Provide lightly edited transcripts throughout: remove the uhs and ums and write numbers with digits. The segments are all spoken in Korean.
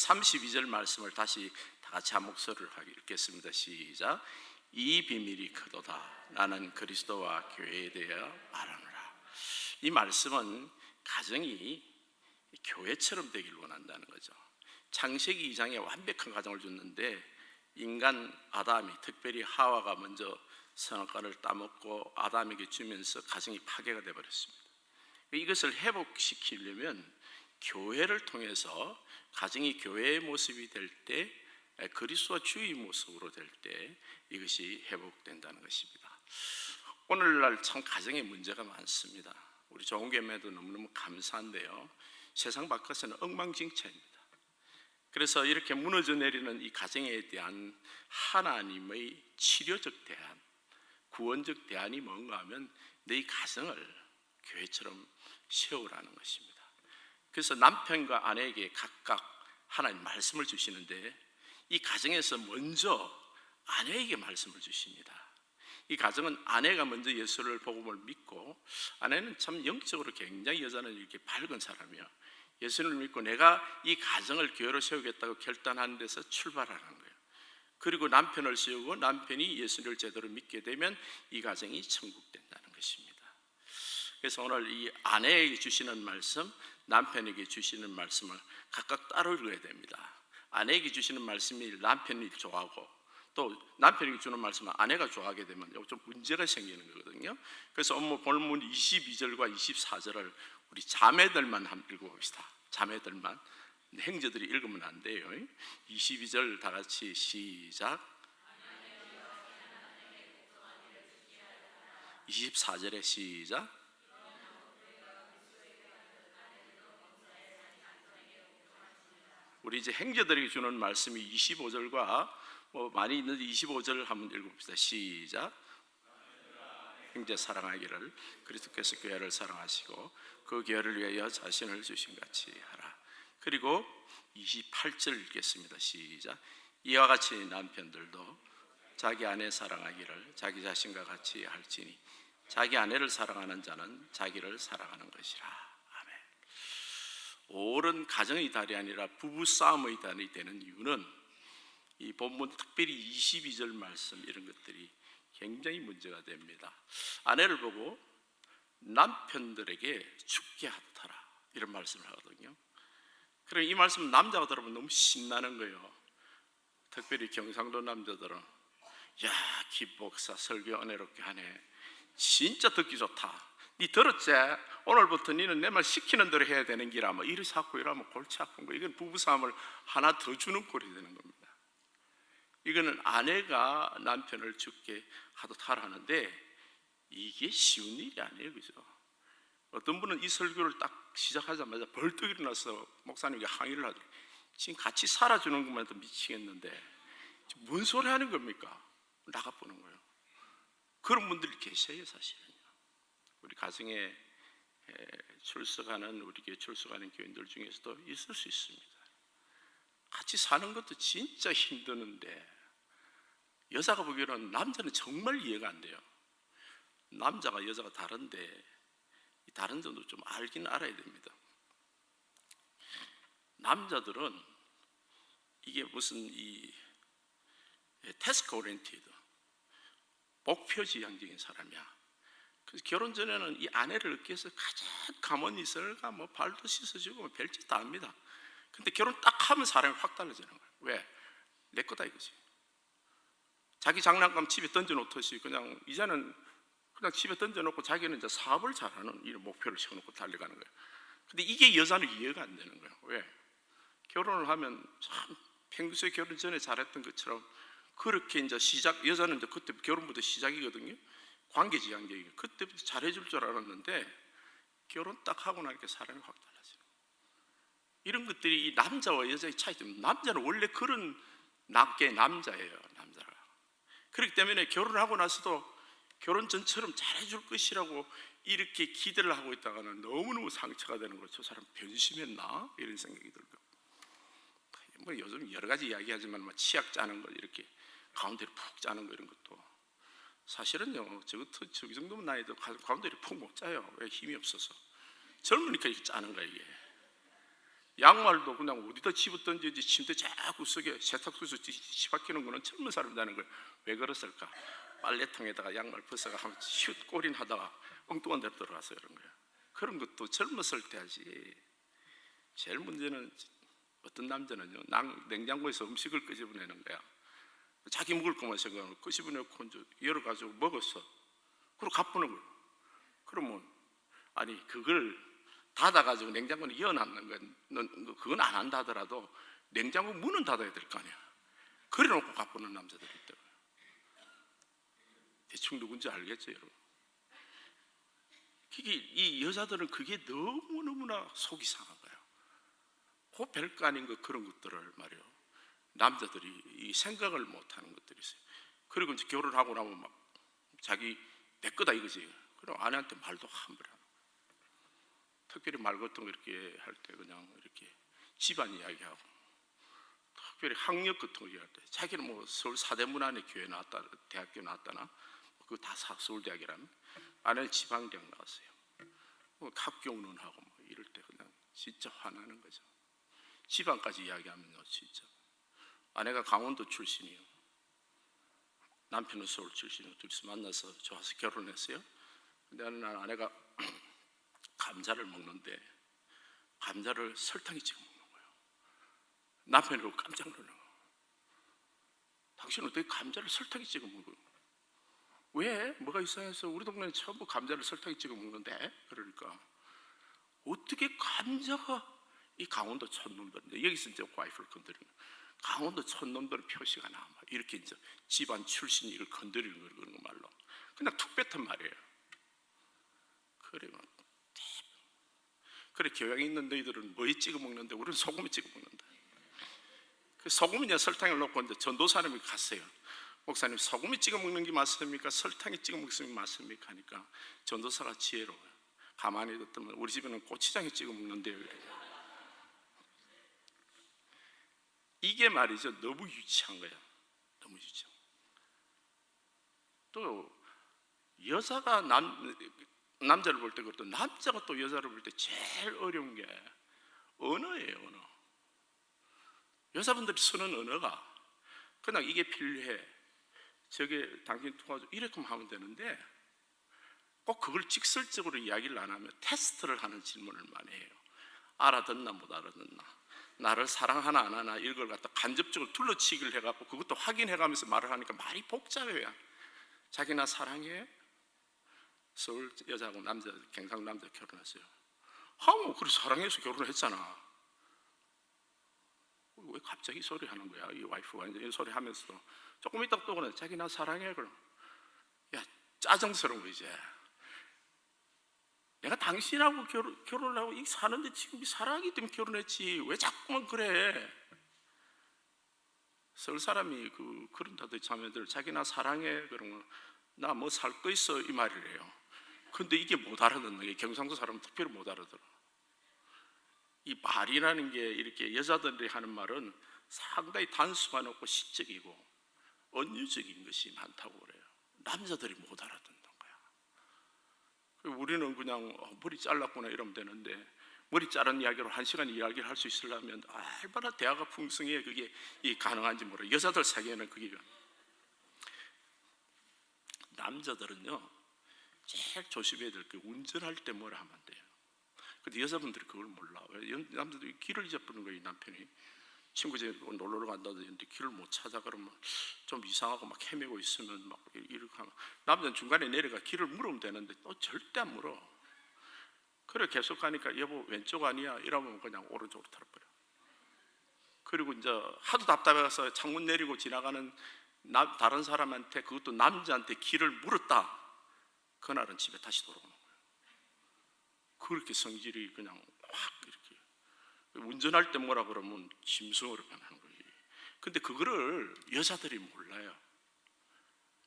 32절 말씀을 다시 다 같이 한 목소리를 읽겠습니다. 시작. 이 비밀이 크도다. 나는 그리스도와 교회에 대하여 말하노라. 이 말씀은 가정이 교회처럼 되기를 원한다는 거죠. 창세기 2장에 완벽한 가정을 줬는데 인간 아담이, 특별히 하와가 먼저 선악과를 따먹고 아담에게 주면서 가정이 파괴가 되어버렸습니다. 이것을 회복시키려면 교회를 통해서 가정이 교회의 모습이 될 때, 그리스도와 주의 모습으로 될 때 이것이 회복된다는 것입니다. 오늘날 참 가정에 문제가 많습니다. 우리 좋은교회도 너무너무 감사한데요, 세상 바깥에는 엉망진창입니다. 그래서 이렇게 무너져 내리는 이 가정에 대한 하나님의 치료적 대안, 구원적 대안이 뭔가 하면 내 가정을 교회처럼 세우라는 것입니다. 그래서 남편과 아내에게 각각 하나님 말씀을 주시는데, 이 가정에서 먼저 아내에게 말씀을 주십니다. 이 가정은 아내가 먼저 예수를 복음을 믿고, 아내는 참 영적으로 굉장히, 여자는 이렇게 밝은 사람이야. 예수를 믿고 내가 이 가정을 교회로 세우겠다고 결단하는 데서 출발하는 거예요. 그리고 남편을 세우고 남편이 예수를 제대로 믿게 되면 이 가정이 천국 된다는 것입니다. 그래서 오늘 이 아내에게 주시는 말씀, 남편에게 주시는 말씀을 각각 따로 읽어야 됩니다. 아내에게 주시는 말씀이 남편이 좋아하고, 또 남편에게 주는 말씀은 아내가 좋아하게 되면 좀 문제가 생기는 거거든요. 그래서 본문 22절과 24절을 우리 자매들만 한번 읽어봅시다. 자매들만. 형제들이 읽으면 안 돼요. 22절 다 같이 시작. 24절에 시작. 우리 이제 형제들에게 주는 말씀이 25절과 많이 있는데 25절 한번 읽어봅시다. 시작. 형제 사랑하기를 그리스도께서 교회를 사랑하시고 그 교회를 위하여 자신을 주신 같이 하라. 그리고 28절 읽겠습니다. 시작. 이와 같이 남편들도 자기 아내 사랑하기를 자기 자신과 같이 할지니 자기 아내를 사랑하는 자는 자기를 사랑하는 것이라. 아멘. 옳은 가정의 달이 아니라 부부싸움의 달이 되는 이유는 이 본문 특별히 22절 말씀, 이런 것들이 굉장히 문제가 됩니다. 아내를 보고 남편들에게 죽게 하더라, 이런 말씀을 하거든요. 그럼 이 말씀 남자가 들으면 너무 신나는 거예요. 특별히 경상도 남자들은 야, 김목사 설교 은혜롭게 하네, 진짜 듣기 좋다, 니 들었지? 오늘부터 니는 내 말 시키는 대로 해야 되는 기라, 뭐 이리 자꾸 이러면 골치 아픈 거. 이건 부부싸움을 하나 더 주는 꼴이 되는 겁니다. 이거는 아내가 남편을 죽게 하듯 하라는데 이게 쉬운 일이 아니에요, 그죠? 어떤 분은 이 설교를 딱 시작하자마자 벌떡 일어나서 목사님께 항의를 하더라고요. 지금 같이 살아주는 것만 해도 미치겠는데 뭔 소리 하는 겁니까? 나가보는 거예요. 그런 분들이 계세요, 사실은요. 우리 가정에 출석하는, 우리 교회 출석하는 교인들 중에서도 있을 수 있습니다. 같이 사는 것도 진짜 힘드는데 여자가 보기에는 남자는 정말 이해가 안 돼요. 남자가 여자가 다른데 이 다른 점도 좀 알긴 알아야 됩니다. 남자들은 이게 무슨 이 태스크 오리엔티드, 목표지향적인 사람이야. 그래서 결혼 전에는 이 아내를 얻기 위해서 가장 가만히 있을까, 뭐 발도 씻어주고 뭐 별짓 다 합니다. 근데 결혼 딱 하면 사람이 확 달라지는 거예요. 왜? 내 거다 이거지. 자기 장난감 집에 던져놓듯이 그냥 이제는 그냥 집에 던져놓고 자기는 이제 사업을 잘하는 이런 목표를 세워놓고 달려가는 거예요. 근데 이게 여자는 이해가 안 되는 거예요. 왜? 결혼을 하면 참 평소에 결혼 전에 잘했던 것처럼 그렇게 이제 여자는 이제 그때 결혼부터 시작이거든요. 관계지향적이고 그때부터 잘해줄 줄 알았는데 결혼 딱 하고 나니까 사람이 확 달라져요. 이런 것들이 이 남자와 여자의 차이점. 남자는 원래 그런 낫게 남자예요, 남자가. 그렇기 때문에 결혼하고 나서도 결혼 전처럼 잘해줄 것이라고 이렇게 기대를 하고 있다가는 너무너무 상처가 되는 거죠. 저 사람 변심했나? 이런 생각이 들고. 뭐 요즘 여러 가지 이야기하지만 뭐 치약 짜는 거, 이렇게 가운데를 푹 짜는 거, 이런 것도 사실은요, 저기 정도면 나이도 가운데를 푹 못 짜요. 왜? 힘이 없어서. 젊으니까 이렇게 짜는 거야, 이게. 양말도 그냥 어디다 집었던지 침대 구석에 세탁소에서 집박히는 거는 젊은 사람이 하는 거예요. 왜 그랬을까? 빨래통에다가 양말 벗어가 하면 슛 꼬린 하다가 엉뚱한 데로 들어가서 그런 거예요. 그런 것도 젊었을 때 하지. 제일 문제는 어떤 남자는요, 냉장고에서 음식을 끄집어내는 거야. 자기 먹을 것만 생각하고 끄집어내고 이제 열어가지고 먹었어. 그리고 가쁘는 거예요. 그러면 아니 그걸 닫아가지고 냉장고는 이어놨는 건 그건 안 한다 하더라도 냉장고 문은 닫아야 될 거 아니야. 그래놓고 가쁘는 남자들이 있더라고요. 대충 누군지 알겠죠, 여러분? 이 여자들은 그게 너무너무나 속이 상한 거예요. 그 별거 아닌 그런 것들을 말이요, 남자들이 이 생각을 못하는 것들이 있어요. 그리고 이제 결혼하고 나면 막 자기 내 거다 이거지. 그럼 아내한테 말도 함부로 하는 거예요. 특별히 말 같은 거 이렇게 할 때 그냥 이렇게 집안 이야기하고, 특별히 학력 같은 거 얘기할 때 자기는 뭐 서울 사대문안에 교회 나왔다, 대학교 나왔다나 그거 다 서울대학이라면 아내는 지방대학 나왔어요. 뭐 학교 운운하고 뭐 이럴 때 그냥 진짜 화나는 거죠. 지방까지 이야기하면요, 진짜. 아내가 강원도 출신이에요. 남편은 서울 출신이고 둘이서 만나서 좋아서 결혼했어요. 근데 어느 날 아내가 감자를 먹는데 감자를 설탕에 찍어 먹는 거예요. 남편이 그러고 깜짝 놀란 거예요. 당신은 어떻게 감자를 설탕에 찍어 먹어요? 왜? 뭐가 이상해서? 우리 동네는 처음 감자를 설탕에 찍어 먹는데? 그러니까 어떻게 감자가 이 강원도 촌놈들인데, 여기서 이제 와이프를 건드리는 거예요. 강원도 촌놈들은 표시가 나. 이렇게 이제 집안 출신이 이걸 건드리는 거, 그런 거 말로. 그냥 툭 뱉은 말이에요. 그래 교양이 있는 너희들은 뭐에 찍어 먹는데 우리는 소금에 찍어 먹는다. 그 소금이냐 설탕을 넣고 이제 전도사님이 갔어요. 목사님, 소금에 찍어 먹는 게 맞습니까? 설탕에 찍어 먹는 게 맞습니까? 하니까 전도사가 지혜로워요. 가만히 듣더니 우리 집에는 고추장에 찍어 먹는데요. 이게 말이죠, 너무 유치한 거야. 너무 유치한. 또 여자가 남자를 볼 때, 그것도 남자가 또 여자를 볼 때 제일 어려운 게 언어예요. 언어. 여자분들이 쓰는 언어가 그냥 이게 필요해, 저게 당신 도와줘, 이렇게 하면 되는데 꼭 그걸 직설적으로 이야기를 안 하면 테스트를 하는 질문을 많이 해요. 알아듣나 못 알아듣나, 나를 사랑하나 안 하나, 이걸 갖다 간접적으로 둘러치기를 해갖고 그것도 확인해가면서 말을 하니까 말이 복잡해요. 자기 나 사랑해? 서울 여자하고 남자, 경상 남자 결혼했어요. 뭐 그래 사랑해서 결혼했잖아. 왜 갑자기 소리 하는 거야? 이 와이프가 이제 이 소리 하면서도 조금 있다 또 그래, 자기 나 사랑해. 그럼 야, 짜증스러운 거. 이제 내가 당신하고 결혼을 하고 이 사는데 지금 사랑하기 때문에 결혼했지 왜 자꾸만 그래? 서울 사람이 그런다더니 자매들, 자기 나 사랑해 그러면 나 뭐 살 거 있어 이 말을 해요. 근데 이게 못 알아듣는 게, 경상도 사람은 특별히 못 알아들어. 이 말이라는 게 이렇게 여자들이 하는 말은 상당히 단수가 없고 시적이고 은유적인 것이 많다고 그래요. 남자들이 못 알아듣는 거야. 우리는 그냥 머리 잘랐구나 이러면 되는데, 머리 자른 이야기로 1시간 이야기를 할 수 있으려면 얼마나 대화가 풍성해 그게 가능한지 몰라요. 여자들 사이에는 그게. 남자들은요 제일 조심해야 될 게 운전할 때 뭐라 하면 안 돼요. 근데 여자분들이 그걸 몰라. 남자들이 길을 잊어버리는 거예요. 남편이 친구 집에 놀러 간다든지 길을 못 찾아 그러면 좀 이상하고 막 헤매고 있으면 막 이렇게 하면, 남자는 중간에 내려가 길을 물으면 되는데 또 절대 안 물어. 그래 계속 가니까 여보 왼쪽 아니야 이러면 그냥 오른쪽으로 털어버려. 그리고 이제 하도 답답해서 창문 내리고 지나가는 다른 사람한테, 그것도 남자한테 길을 물었다. 그날은 집에 다시 돌아오는 거예요. 그렇게 성질이 그냥 확 이렇게. 운전할 때 뭐라 그러면 짐승으로 변하는 거예요. 근데 그거를 여자들이 몰라요.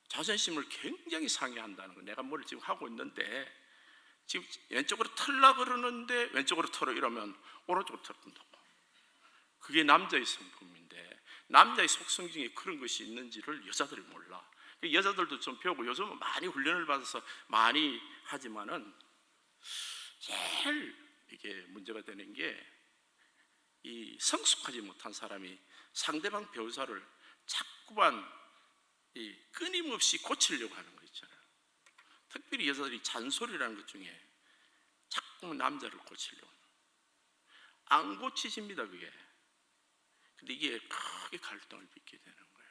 자존심을 굉장히 상해한다는 거. 내가 뭘 지금 하고 있는데 지금 왼쪽으로 털라 그러는데 왼쪽으로 털어 이러면 오른쪽으로 털어준다고. 그게 남자의 성품인데, 남자의 속성 중에 그런 것이 있는지를 여자들이 몰라. 여자들도 좀 배우고 요즘은 많이 훈련을 받아서 많이 하지만은 제일 이게 문제가 되는 게 이 성숙하지 못한 사람이 상대방 배우자를 자꾸만 이 끊임없이 고치려고 하는 거 있잖아요. 특별히 여자들이 잔소리라는 것 중에 자꾸 남자를 고치려고 하는, 안 고치집니다 그게. 근데 이게 크게 갈등을 빚게 되는 거예요.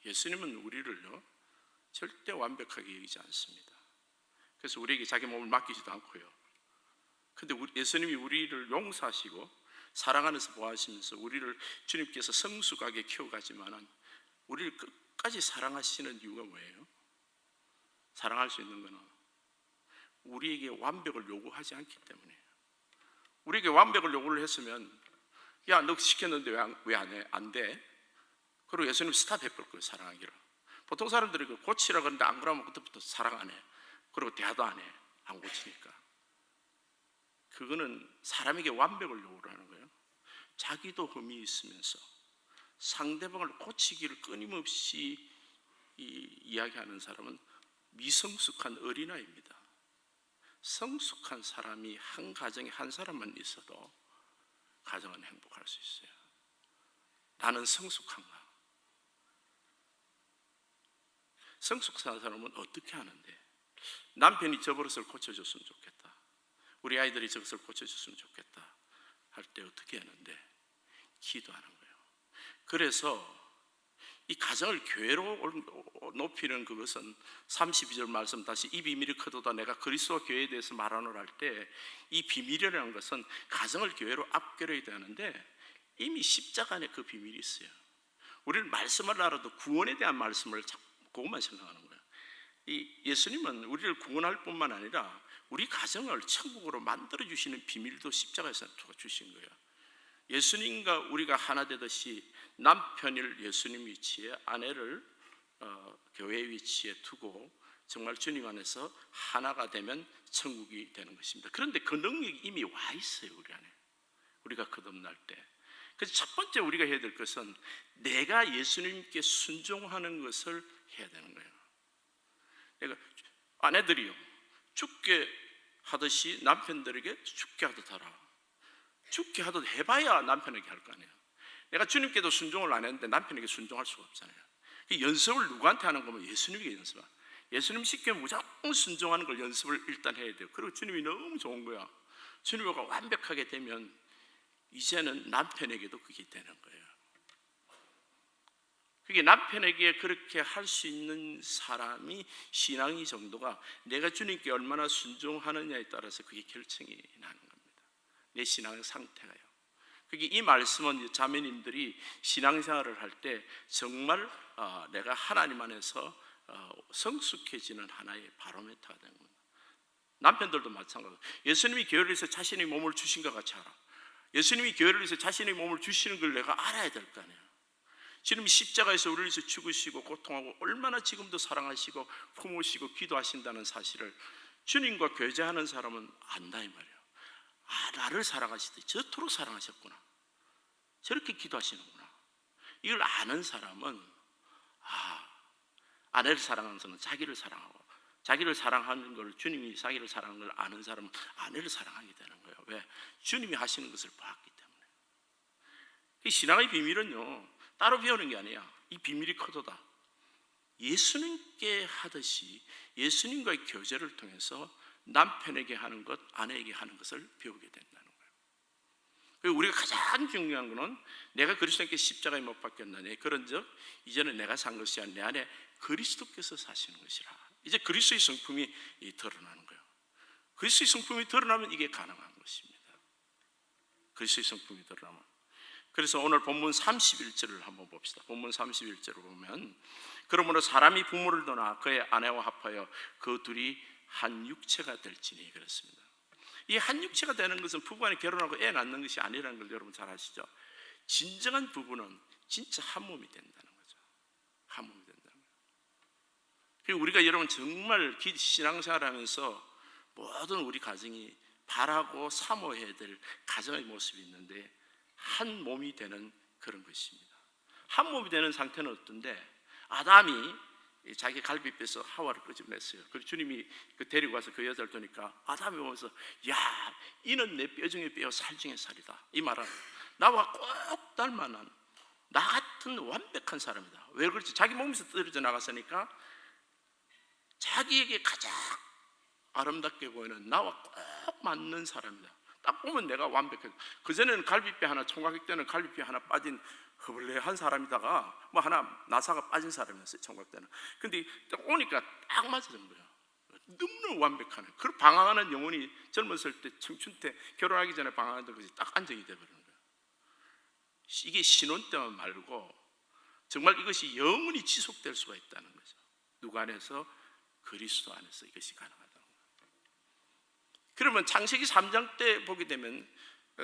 예수님은 우리를요 절대 완벽하게 여기지 않습니다. 그래서 우리에게 자기 몸을 맡기지도 않고요. 근데 예수님이 우리를 용서하시고 사랑하면서 보호하시면서 우리를 주님께서 성숙하게 키워가지만은 우리를 끝까지 사랑하시는 이유가 뭐예요? 사랑할 수 있는 것은 우리에게 완벽을 요구하지 않기 때문이에요. 우리에게 완벽을 요구를 했으면 야, 너 시켰는데 왜 안 해? 안 돼? 그리고 예수님 스탑해볼 거예요, 사랑하기를. 보통 사람들이 고치라 그러는데 안 그러면 그때부터 사랑 안 해. 그리고 대화도 안 해. 안 고치니까. 그거는 사람에게 완벽을 요구를 하는 거예요. 자기도 흠이 있으면서 상대방을 고치기를 끊임없이 이야기하는 사람은 미성숙한 어린아이입니다. 성숙한 사람이 한 가정에 한 사람만 있어도 가정은 행복할 수 있어요. 나는 성숙한가? 성숙한 사람은 어떻게 하는데? 남편이 저 버릇을 고쳐줬으면 좋겠다, 우리 아이들이 저것을 고쳐줬으면 좋겠다 할 때 어떻게 하는데? 기도하는 거예요. 그래서 이 가정을 교회로 높이는 그것은 32절 말씀 다시 이 비밀이 크도다 내가 그리스도와 교회에 대해서 말하노라 할 때 이 비밀이라는 것은 가정을 교회로 앞결해야 되는데 이미 십자가 안에 그 비밀이 있어요. 우리는 말씀을 알아도 구원에 대한 말씀을 그것만 생각하는 거예요. 이 예수님은 우리를 구원할 뿐만 아니라 우리 가정을 천국으로 만들어주시는 비밀도 십자가에서 주신 거예요. 예수님과 우리가 하나 되듯이 남편을 예수님 위치에, 아내를 교회 위치에 두고 정말 주님 안에서 하나가 되면 천국이 되는 것입니다. 그런데 그 능력이 이미 와 있어요, 우리 안에. 우리가 거듭날 때. 그래서 첫 번째 우리가 해야 될 것은 내가 예수님께 순종하는 것을 해야 되는 거예요. 그러니까 아내들이요, 죽게 하듯이 남편들에게 죽게 하듯 하라. 죽게 하듯 해봐야 남편에게 할 거 아니에요. 내가 주님께도 순종을 안 했는데 남편에게 순종할 수가 없잖아요. 연습을 누구한테 하는 거면 예수님에게 연습하라. 예수님 시키면 무조건 순종하는 걸 연습을 일단 해야 돼요. 그리고 주님이 너무 좋은 거야. 주님과 완벽하게 되면 이제는 남편에게도 그게 되는 거예요. 그게 남편에게 그렇게 할 수 있는 사람이 신앙의 정도가 내가 주님께 얼마나 순종하느냐에 따라서 그게 결정이 나는 겁니다. 내 신앙의 상태가요. 그게 이 말씀은 자매님들이 신앙생활을 할 때 정말 내가 하나님 안에서 성숙해지는 하나의 바로미터가 되는 겁니다. 남편들도 마찬가지로 예수님이 교회를 위해서 자신의 몸을 주신 것 같이 알아. 예수님이 교회를 위해서 자신의 몸을 주시는 걸 내가 알아야 될 거 아니에요. 주님이 십자가에서 우리를 위해서 죽으시고 고통하고 얼마나 지금도 사랑하시고 품으시고 기도하신다는 사실을 주님과 교제하는 사람은 안다 이 말이에요. 나를 사랑하시듯이 저토록 사랑하셨구나, 저렇게 기도하시는구나. 이걸 아는 사람은 아내를 사랑하는 사람은 자기를 사랑하고, 자기를 사랑하는 걸, 주님이 자기를 사랑하는 걸 아는 사람은 아내를 사랑하게 되는 거예요. 왜? 주님이 하시는 것을 봤기 때문에. 이 신앙의 비밀은요 따로 배우는 게 아니야. 이 비밀이 크도다. 예수님께 하듯이 예수님과의 교제를 통해서 남편에게 하는 것, 아내에게 하는 것을 배우게 된다는 거예요. 그리고 우리가 가장 중요한 것은 내가 그리스도께 십자가에 못 박혔나니 그런즉 이제는 내가 산 것이 아니라 내 안에 그리스도께서 사시는 것이라. 이제 그리스도의 성품이 드러나는 거예요. 그리스도의 성품이 드러나면 이게 가능한 것입니다. 그리스도의 성품이 드러나면. 그래서 오늘 본문 31절을 한번 봅시다. 본문 31절을 보면 그러므로 사람이 부모를 떠나 그의 아내와 합하여 그 둘이 한 육체가 될지니 그렇습니다. 이 한 육체가 되는 것은 부부간에 결혼하고 애 낳는 것이 아니라는 걸 여러분 잘 아시죠? 진정한 부부는 진짜 한 몸이 된다는 거죠. 한 몸이 된다는 거예요. 그리고 우리가 여러분 정말 신앙생활하면서 모든 우리 가정이 바라고 사모해야 될 가정의 모습이 있는데 한 몸이 되는 그런 것입니다. 한 몸이 되는 상태는 어떤데, 아담이 자기 갈비뼈에서 하와를 끄집어냈어요. 그리고 주님이 데리고 가서 그 여자를 두니까 아담이 보면서 야, 이는 내 뼈 중에 뼈, 살 중에 살이다. 이 말은 나와 꼭 닮아난 나 같은 완벽한 사람이다. 왜 그렇지? 자기 몸에서 떨어져 나갔으니까 자기에게 가장 아름답게 보이는 나와 꼭 맞는 사람이다. 딱 보면 내가 완벽해. 그전에는 갈비뼈 하나, 총각 때는 갈비뼈 하나 빠진 허블레한 사람이다가 뭐 하나 나사가 빠진 사람이었어요, 총각 때는. 근데 딱 오니까 딱 맞아진 거예요. 너무나 완벽하네. 그 방황하는 영혼이 젊었을 때, 청춘 때, 결혼하기 전에 방황하던 것이 딱 안정이 되어버리는 거예요. 이게 신혼 때만 말고 정말 이것이 영원히 지속될 수가 있다는 거죠. 누구 안에서? 그리스도 안에서 이것이 가능하다는 거예요. 그러면 창세기 3장 때 보게 되면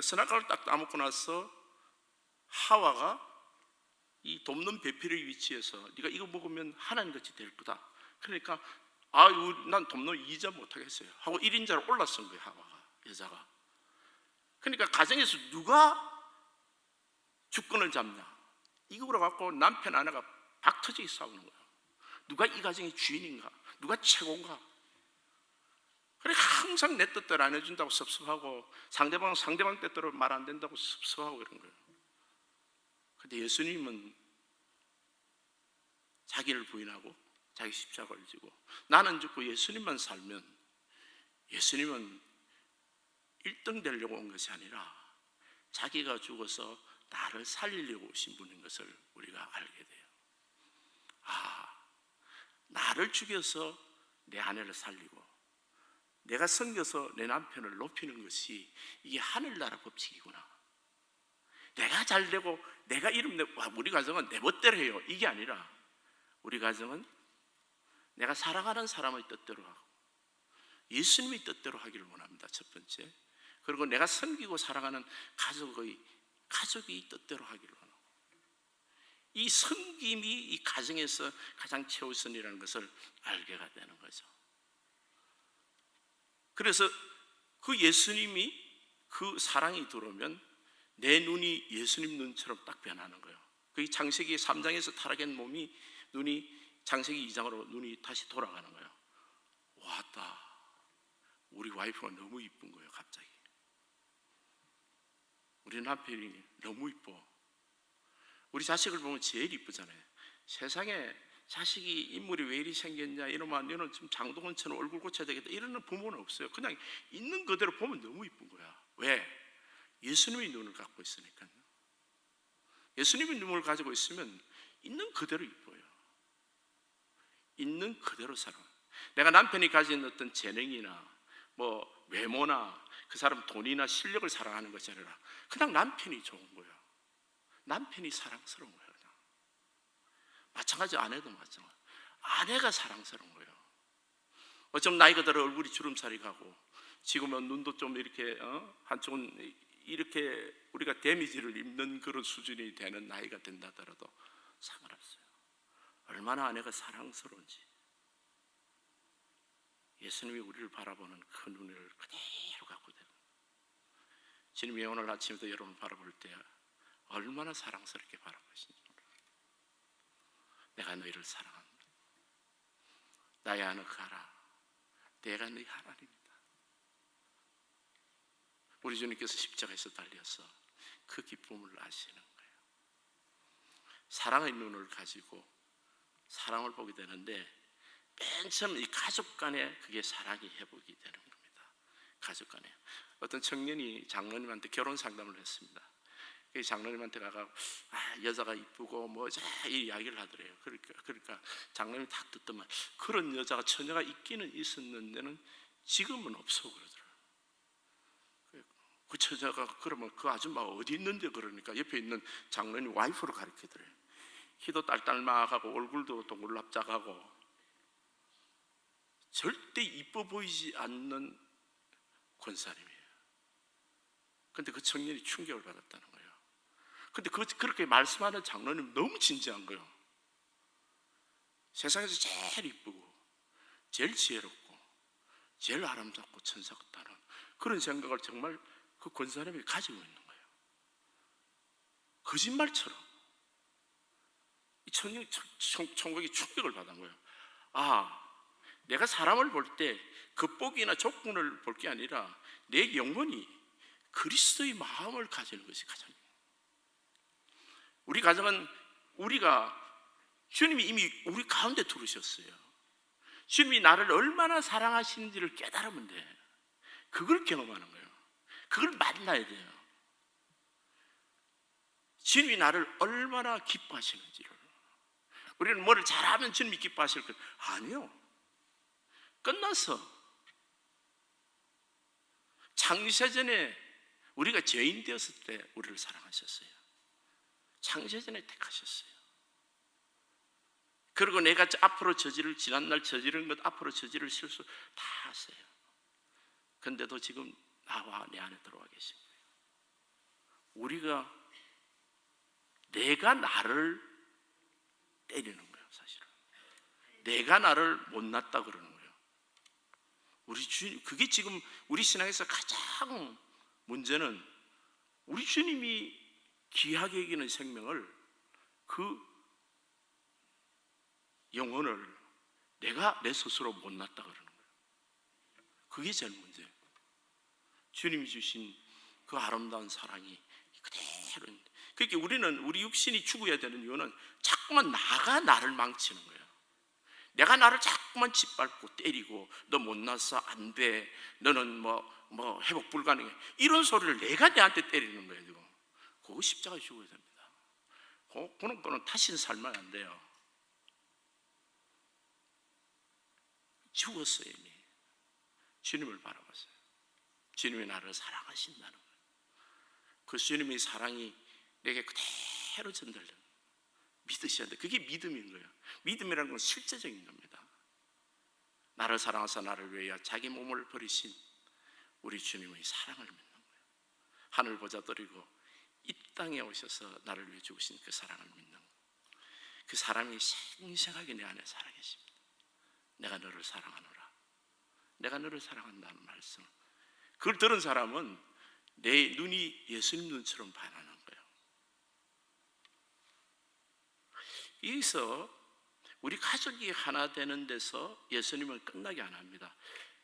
선악과를 딱 따먹고 나서 하와가 이 돕는 배필의 위치에서 네가 이거 먹으면 하나님같이 될 거다. 그러니까 난 돕는 2자 못하겠어요 하고 1인자로 올라선 거예요. 하와가, 여자가. 그러니까 가정에서 누가 주권을 잡냐, 이거로 갖고 남편 아내가 박터지게 싸우는 거예요. 누가 이 가정의 주인인가, 누가 최고인가. 그래 항상 내 뜻대로 안 해준다고 섭섭하고 상대방 뜻대로 말 안 된다고 섭섭하고 이런 거예요. 근데 예수님은 자기를 부인하고 자기 십자가를 지고 나는 죽고 예수님만 살면 예수님은 1등 되려고 온 것이 아니라 자기가 죽어서 나를 살리려고 오신 분인 것을 우리가 알게 돼요. 나를 죽여서 내 아내를 살리고 내가 섬겨서 내 남편을 높이는 것이 이게 하늘나라 법칙이구나. 내가 잘되고 내가 이름 내고 우리 가정은 내 멋대로 해요, 이게 아니라 우리 가정은 내가 사랑하는 사람의 뜻대로 하고 예수님의 뜻대로 하기를 원합니다. 첫 번째. 그리고 내가 섬기고 사랑하는 가족이 뜻대로 하기를 원하고, 이 섬김이 이 가정에서 가장 최우선이라는 것을 알게 되는 거죠. 그래서 그 예수님이 그 사랑이 들어오면 내 눈이 예수님 눈처럼 딱 변하는 거예요. 그 창세기 3장에서 타락한 몸이 눈이 창세기 2장으로 눈이 다시 돌아가는 거예요. 왔다. 우리 와이프가 너무 이쁜 거예요. 갑자기 우리 남편이 너무 이뻐. 우리 자식을 보면 제일 이쁘잖아요. 세상에 자식이 인물이 왜 이리 생겼냐, 이러면 너는 좀 장동건처럼 얼굴 고쳐야 되겠다 이러는 부모는 없어요. 그냥 있는 그대로 보면 너무 이쁜 거야. 왜? 예수님의 눈을 갖고 있으니까요. 예수님의 눈을 가지고 있으면 있는 그대로 이뻐요. 있는 그대로 살아. 내가 남편이 가진 어떤 재능이나 뭐 외모나 그 사람 돈이나 실력을 사랑하는 것이 아니라 그냥 남편이 좋은 거야. 남편이 사랑스러운 거야. 그냥. 마찬가지 아내도 마찬가지. 아내가 사랑스러운 거예요. 어쩜 나이가 들어 얼굴이 주름살이 가고 지금은 눈도 좀 이렇게 한쪽은 이렇게 우리가 데미지를 입는 그런 수준이 되는 나이가 된다 하더라도 상관없어요. 얼마나 아내가 사랑스러운지. 예수님이 우리를 바라보는 그 눈을 그대로 갖고 되는 거예요. 주님이 오늘 아침에도 여러분 바라볼 때 얼마나 사랑스럽게 바라보시는지 몰라요. 내가 너희를 사랑합니다. 나야 너 가라. 내가 너희 하나님이다. 우리 주님께서 십자가에서 달려서 그 기쁨을 아시는 거예요. 사랑의 눈을 가지고 사랑을 보게 되는데 맨 처음 이 가족 간에 그게 사랑이 회복이 되는 겁니다. 가족 간에. 어떤 청년이 장로님한테 결혼 상담을 했습니다. 그 장로님한테 가서 여자가 이쁘고 이 이야기를 하더래요. 그러니까 장로님이 딱 듣더만 그런 여자가 처녀가 있기는 있었는데는 지금은 없어 그러더라고요. 그 처녀가 그러면 그 아줌마가 어디 있는데 그러니까 옆에 있는 장로님 와이프를 가르치더래요. 키도 딸딸막하고 얼굴도 동글납작하고 절대 이뻐 보이지 않는 권사님이에요. 근데 그 청년이 충격을 받았다는 거예요. 근데 그렇게 말씀하는 장로님 너무 진지한 거예요. 세상에서 제일 이쁘고 제일 지혜롭고 제일 아름답고 천사 같다는 그런 생각을 정말 그 권사님이 가지고 있는 거예요. 거짓말처럼 이 청각이 충격을 받은 거예요. 내가 사람을 볼 때 겉보기나 조건을 볼 게 아니라 내 영혼이 그리스도의 마음을 가지는 것이 가장. 우리 가정은 우리가 주님이 이미 우리 가운데 들어오셨어요. 주님이 나를 얼마나 사랑하시는지를 깨달으면 돼. 그걸 경험하는 거예요. 그걸 만나야 돼요. 주님이 나를 얼마나 기뻐하시는지를. 우리는 뭐를 잘하면 주님이 기뻐하실 것 아니요. 끝났어. 창세전에 우리가 죄인 되었을 때 우리를 사랑하셨어요. 창세전에 택하셨어요. 그리고 내가 앞으로 지난날 저지른 것, 앞으로 저지를 실수 다 하세요. 근데도 지금 나와 내 안에 들어와 계신 거예요. 우리가 내가 나를 때리는 거예요. 사실은 내가 나를 못났다 그러는 거예요. 우리 주님, 그게 지금 우리 신앙에서 가장 문제는 우리 주님이 귀하게 여기는 생명을, 그 영혼을 내가 내 스스로 못났다 그러는 거예요. 그게 제일 문제예요. 주님이 주신 그 아름다운 사랑이 그대로. 그러니까 우리는 우리 육신이 죽어야 되는 이유는 자꾸만 나가 나를 망치는 거예요. 내가 나를 자꾸만 짓밟고 때리고, 너 못났어, 안 돼, 너는 뭐 회복 불가능해, 이런 소리를 내가 내한테 때리는 거예요. 지금 그거 십자가에 죽어야 됩니다. 그런 거는 다시는 살면 안 돼요. 죽었어요. 이미 주님을 바라봤어요. 주님이 나를 사랑하신다는 거예요. 그 주님의 사랑이 내게 그대로 전달돼요. 믿으셔야 돼. 그게 믿음인 거예요. 믿음이라는 건 실제적인 겁니다. 나를 사랑하사 나를 위하여 자기 몸을 버리신 우리 주님의 사랑을 믿는 거예요. 하늘 보좌 드리고 이 땅에 오셔서 나를 위해 죽으신 그 사랑을 믿는 거예요. 그 사람이 생생하게 내 안에 살아계십니다. 내가 너를 사랑하노라. 내가 너를 사랑한다는 말씀, 그걸 들은 사람은 내 눈이 예수님 눈처럼 반하는 거예요. 여기서 우리 가족이 하나 되는 데서 예수님은 끝나게 안 합니다.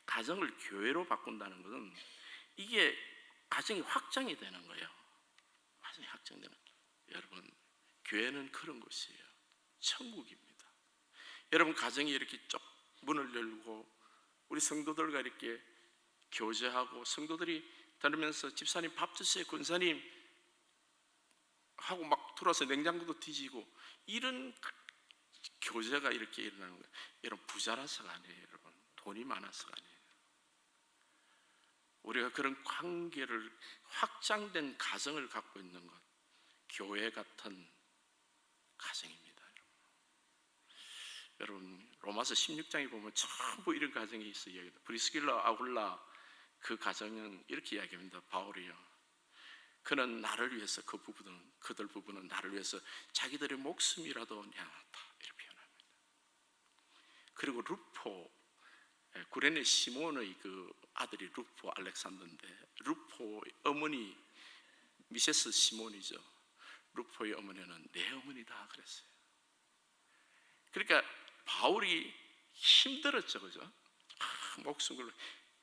가정을 교회로 바꾼다는 것은 이게 가정이 확장이 되는 거예요. 가정이 확장되는 거예요. 여러분, 교회는 그런 곳이에요. 천국입니다. 여러분, 가정이 이렇게 쭉 문을 열고 우리 성도들과 이렇게 교제하고, 성도들이 다니면서 집사님 밥 드세요, 권사님 하고 막 들어와서 냉장고도 뒤지고, 이런 교제가 이렇게 일어나는 거예요. 여러분, 부자라서가 아니에요. 여러분, 돈이 많아서가 아니에요. 우리가 그런 관계를, 확장된 가정을 갖고 있는 것, 교회 같은 가정입니다. 여러분, 로마서 16장에 보면 전부 이런 가정이 있어요. 브리스길라 아굴라, 그 가정은 이렇게 이야기합니다. 바울이요, 그는 나를 위해서, 그들 부부는 나를 위해서 자기들의 목숨이라도 내놨다, 이렇게 표현합니다. 그리고 루포, 구레네 시몬의 그 아들이 루포 알렉산더인데, 루포의 어머니 미세스 시몬이죠. 루포의 어머니는 내 어머니다 그랬어요. 그러니까 바울이 힘들었죠, 그죠? 목숨을,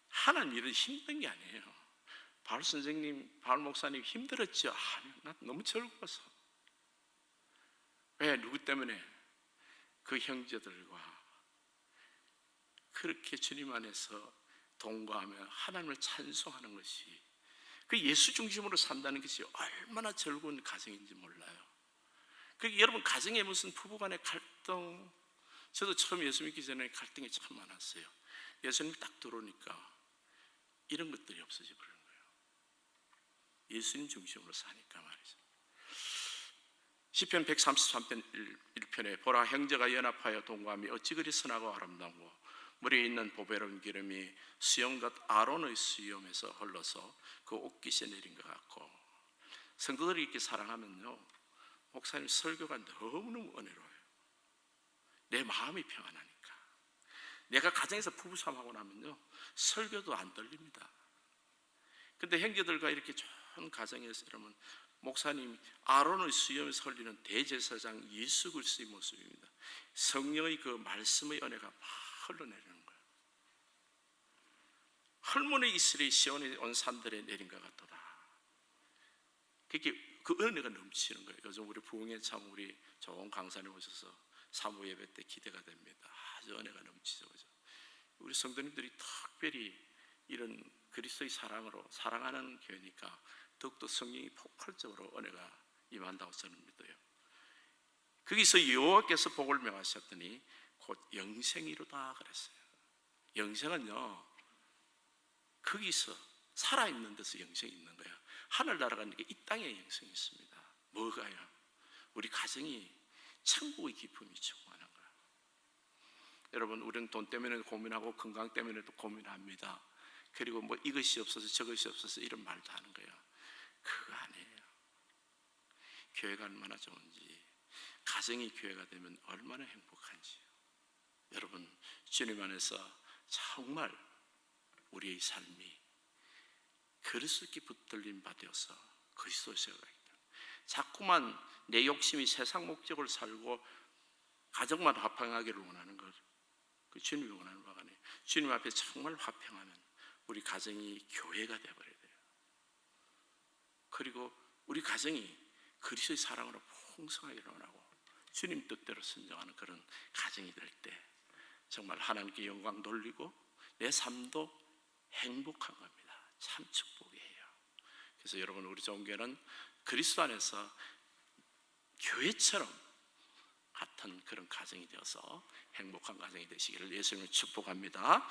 하나님 일은 힘든 게 아니에요. 바울 선생님, 바울 목사님 힘들었죠? 아니요, 난 너무 즐거워서. 왜? 누구 때문에? 그 형제들과 그렇게 주님 안에서 동거하며 하나님을 찬송하는 것이, 그 예수 중심으로 산다는 것이 얼마나 즐거운 가정인지 몰라요. 그러니까 여러분, 가정에 무슨 부부간의 갈등, 저도 처음 예수 믿기 전에 갈등이 참 많았어요. 예수님이 딱 들어오니까 이런 것들이 없어져 버리는 거예요. 예수님 중심으로 사니까 말이죠. 시편 133편 1편에 보라, 형제가 연합하여 동거함이 어찌 그리 선하고 아름다워, 머리에 있는 보배로운 기름이 수염같 아론의 수염에서 흘러서 그 옷깃에 내린 것 같고. 성도들이 이렇게 사랑하면요, 목사님 설교가 너무너무 은혜로워요. 내 마음이 평안하니까. 내가 가정에서 부부싸움하고 나면요, 설교도 안 들립니다. 근데 형제들과 이렇게 좋은 가정에서 이러면 목사님 아론의 수염에서 흘리는 대제사장 예수 그리스도의 모습입니다. 성령의 그 말씀의 은혜가 막 흘러내리는 거예요. 헐문의 이슬이 시온에 온 산들에 내린 것 같도다. 그게 그 은혜가 넘치는 거예요. 요즘 우리 부흥회 참 우리 좋은 강사님 오셔서 사무 예배 때 기대가 됩니다. 아주 은혜가 넘치죠, 그죠? 우리 성도님들이 특별히 이런 그리스도의 사랑으로 사랑하는 교회니까 더욱더 성령이 폭발적으로 은혜가 임한다고 저는 믿어요. 거기서 여호와께서 복을 명하셨더니 곧 영생이로다 그랬어요. 영생은요, 거기서 살아있는 데서 영생이 있는 거예요. 하늘나라가 있는 게 이 땅에 영생이 있습니다. 뭐가요? 우리 가정이 천국의 기쁨이 충만한 거예요. 여러분, 우리는 돈 때문에 고민하고 건강 때문에도 고민합니다. 그리고 뭐 이것이 없어서 저것이 없어서 이런 말도 하는 거예요. 그거 아니에요. 교회가 얼마나 좋은지, 가정이 교회가 되면 얼마나 행복한지요. 여러분, 주님 안에서 정말 우리의 삶이 그리스도께 붙들림 받아서 그리스도에서 가겠다. 자꾸만 내 욕심이 세상 목적을 살고 가정만 화평하기를 원하는 것, 그 주님이 원하는 바가 아니에요. 주님 앞에 정말 화평하면 우리 가정이 교회가 되어버려야 돼요. 그리고 우리 가정이 그리스도의 사랑으로 풍성하게 일어나고 주님 뜻대로 순종하는 그런 가정이 될 때 정말 하나님께 영광 돌리고 내 삶도 행복한 겁니다. 참 축복이에요. 그래서 여러분, 우리 종교는 그리스도 안에서 교회처럼 같은 그런 가정이 되어서 행복한 가정이 되시기를 예수님을 축복합니다.